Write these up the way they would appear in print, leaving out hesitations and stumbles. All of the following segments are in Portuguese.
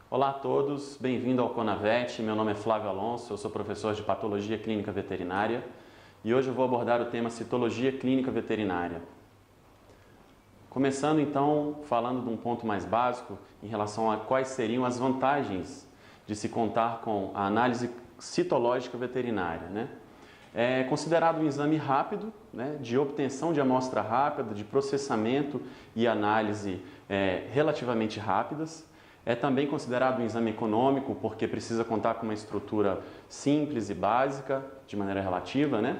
Olá a todos, bem-vindo ao Conavet. Meu nome é Flávio Alonso, eu sou professor de Patologia Clínica Veterinária e hoje eu vou abordar o tema Citologia Clínica Veterinária. Começando então falando de um ponto mais básico em relação a quais seriam as vantagens de se contar com a análise citológica veterinária, né? É considerado um exame rápido, né, de obtenção de amostra rápida, de processamento e análise relativamente rápidas. É também considerado um exame econômico porque precisa contar com uma estrutura simples e básica, de maneira relativa, né?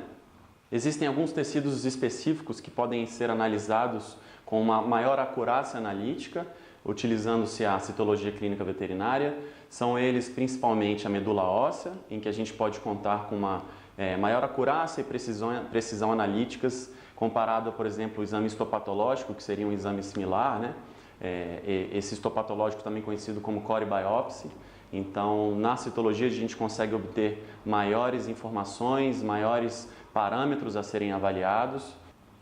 Existem alguns tecidos específicos que podem ser analisados com uma maior acurácia analítica, utilizando-se a citologia clínica veterinária. São eles principalmente a medula óssea, em que a gente pode contar com uma maior acurácia e precisão analíticas comparado, por exemplo, ao exame histopatológico, que seria um exame similar, né? Esse histopatológico também conhecido como core biopsy. Então, na citologia a gente consegue obter maiores informações, maiores parâmetros a serem avaliados.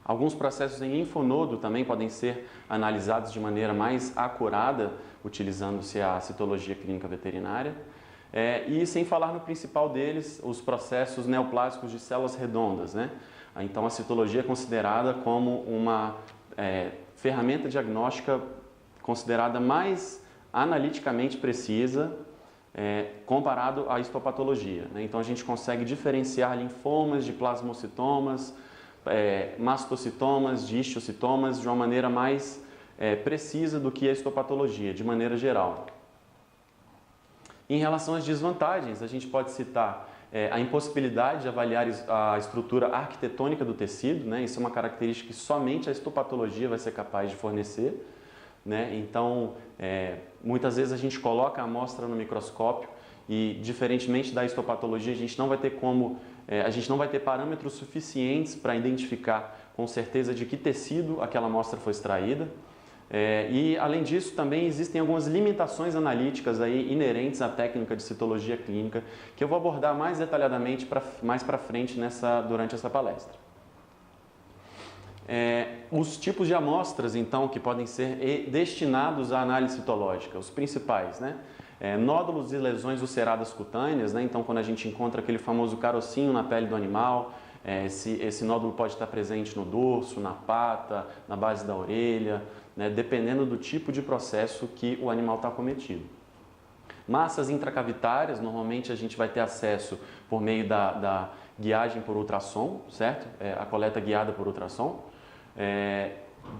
Alguns processos em linfonodo também podem ser analisados de maneira mais acurada, utilizando-se a citologia clínica veterinária. E sem falar no principal deles, os processos neoplásicos de células redondas, né? Então, a citologia é considerada como uma ferramenta diagnóstica considerada mais analiticamente precisa comparado à histopatologia, né? Então a gente consegue diferenciar linfomas de plasmocitomas, mastocitomas, de histiocytomas de uma maneira mais precisa do que a histopatologia, de maneira geral. Em relação às desvantagens, a gente pode citar a impossibilidade de avaliar a estrutura arquitetônica do tecido, né? Isso é uma característica que somente a histopatologia vai ser capaz de fornecer, né? Então, muitas vezes a gente coloca a amostra no microscópio e, diferentemente da histopatologia, a gente não vai ter parâmetros suficientes para identificar com certeza de que tecido aquela amostra foi extraída. E, além disso, também existem algumas limitações analíticas aí inerentes à técnica de citologia clínica, que eu vou abordar mais detalhadamente mais para frente durante essa palestra. Os tipos de amostras, então, que podem ser destinados à análise citológica, os principais, né? Nódulos e lesões ulceradas cutâneas, né? Então, quando a gente encontra aquele famoso carocinho na pele do animal, esse nódulo pode estar presente no dorso, na pata, na base da orelha, né? Dependendo do tipo de processo que o animal está acometido. Massas intracavitárias, normalmente a gente vai ter acesso por meio da guiagem por ultrassom, certo? A coleta guiada por ultrassom.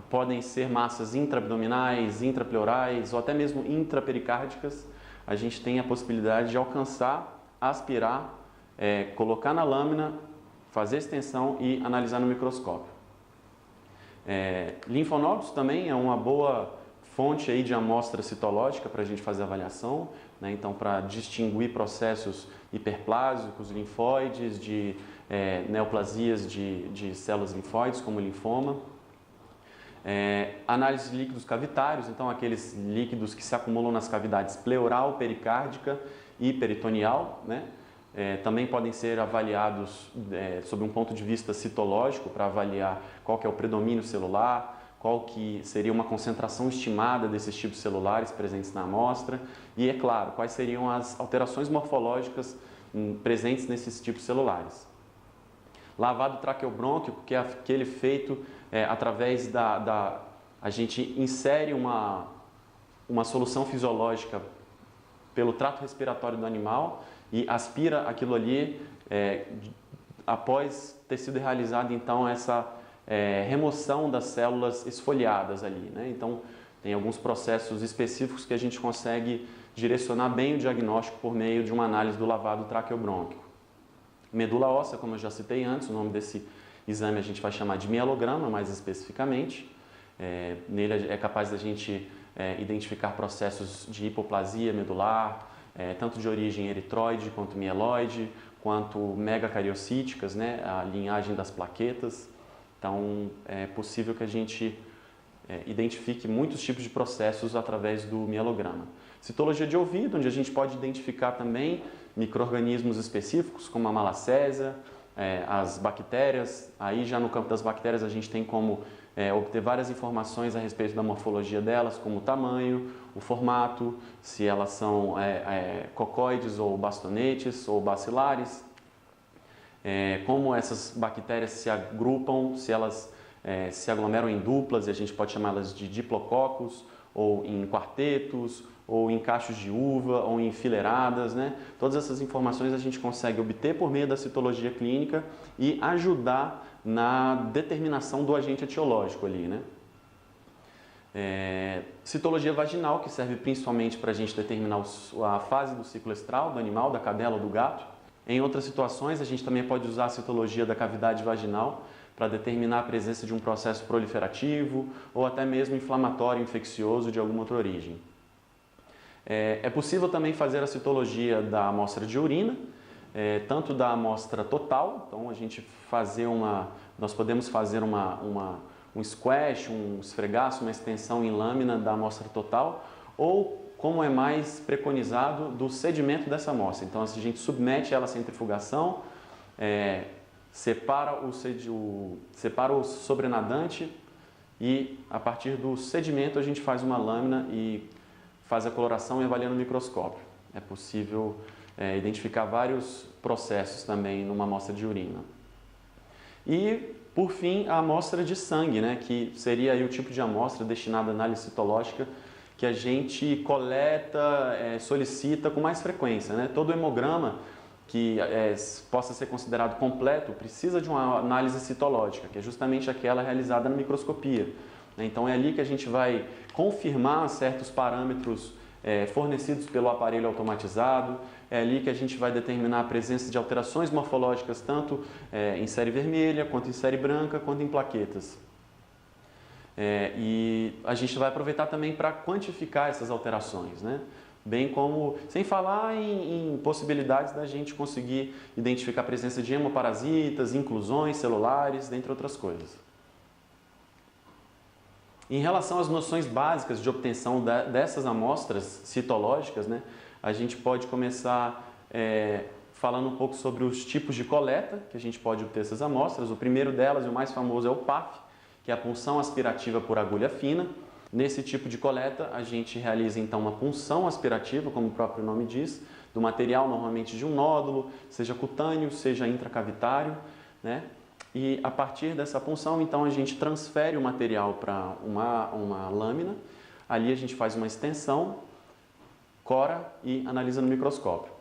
Podem ser massas intraabdominais, intrapleurais ou até mesmo intrapericárdicas. A gente tem a possibilidade de alcançar, aspirar, colocar na lâmina, fazer extensão e analisar no microscópio. Linfonodos também é uma boa fonte aí de amostra citológica para a gente fazer avaliação, né? Então, para distinguir processos hiperplásicos, linfóides, de neoplasias de células linfóides, como linfoma. Análise de líquidos cavitários, então aqueles líquidos que se acumulam nas cavidades pleural, pericárdica e peritoneal, né? Também podem ser avaliados sob um ponto de vista citológico, para avaliar qual que é o predomínio celular, qual que seria uma concentração estimada desses tipos celulares presentes na amostra e, é claro, quais seriam as alterações morfológicas presentes nesses tipos celulares. Lavado traqueobrônquico, que é aquele feito através a gente insere uma solução fisiológica pelo trato respiratório do animal e aspira aquilo ali após ter sido realizada então essa remoção das células esfoliadas ali, né? Então tem alguns processos específicos que a gente consegue direcionar bem o diagnóstico por meio de uma análise do lavado traqueobrônquico. Medula óssea, como eu já citei antes, o nome desse exame a gente vai chamar de mielograma mais especificamente. Nele é capaz da gente identificar processos de hipoplasia medular, tanto de origem eritroide quanto mieloide, quanto megacariocíticas, né, a linhagem das plaquetas. Então, é possível que a gente identifique muitos tipos de processos através do mielograma. Citologia de ouvido, onde a gente pode identificar também micro-organismos específicos, como a malacésia, as bactérias. Aí já no campo das bactérias a gente tem como obter várias informações a respeito da morfologia delas, como o tamanho, o formato, se elas são cocóides ou bastonetes ou bacilares, como essas bactérias se agrupam, se elas se aglomeram em duplas, e a gente pode chamá-las de diplococos, ou em quartetos, ou em cachos de uva, ou em enfileiradas, né? Todas essas informações a gente consegue obter por meio da citologia clínica e ajudar na determinação do agente etiológico ali, né? Citologia vaginal, que serve principalmente para a gente determinar a fase do ciclo estral do animal, da cadela ou do gato. Em outras situações, a gente também pode usar a citologia da cavidade vaginal para determinar a presença de um processo proliferativo ou até mesmo inflamatório infeccioso de alguma outra origem. É possível também fazer a citologia da amostra de urina, tanto da amostra total, então nós podemos fazer um squash, um esfregaço, uma extensão em lâmina da amostra total, ou, como é mais preconizado, do sedimento dessa amostra. Então a gente submete ela à centrifugação, separa o sobrenadante e, a partir do sedimento, a gente faz uma lâmina e faz a coloração e avalia no microscópio. É possível identificar vários processos também numa amostra de urina. E, por fim, a amostra de sangue, né, que seria aí o tipo de amostra destinada à análise citológica que a gente coleta, solicita com mais frequência, né? Todo hemograma que possa ser considerado completo precisa de uma análise citológica, que é justamente aquela realizada na microscopia. Então é ali que a gente vai confirmar certos parâmetros fornecidos pelo aparelho automatizado, é ali que a gente vai determinar a presença de alterações morfológicas tanto em série vermelha, quanto em série branca, quanto em plaquetas. E a gente vai aproveitar também para quantificar essas alterações, né? Bem como, sem falar em possibilidades da gente conseguir identificar a presença de hemoparasitas, inclusões celulares, dentre outras coisas. Em relação às noções básicas de obtenção dessas amostras citológicas, né, a gente pode começar falando um pouco sobre os tipos de coleta que a gente pode obter essas amostras. O primeiro delas, e o mais famoso, é o PAF, que é a punção aspirativa por agulha fina. Nesse tipo de coleta, a gente realiza então uma punção aspirativa, como o próprio nome diz, do material, normalmente de um nódulo, seja cutâneo, seja intracavitário, né? E a partir dessa punção, então, a gente transfere o material para uma lâmina. Ali a gente faz uma extensão, cora e analisa no microscópio.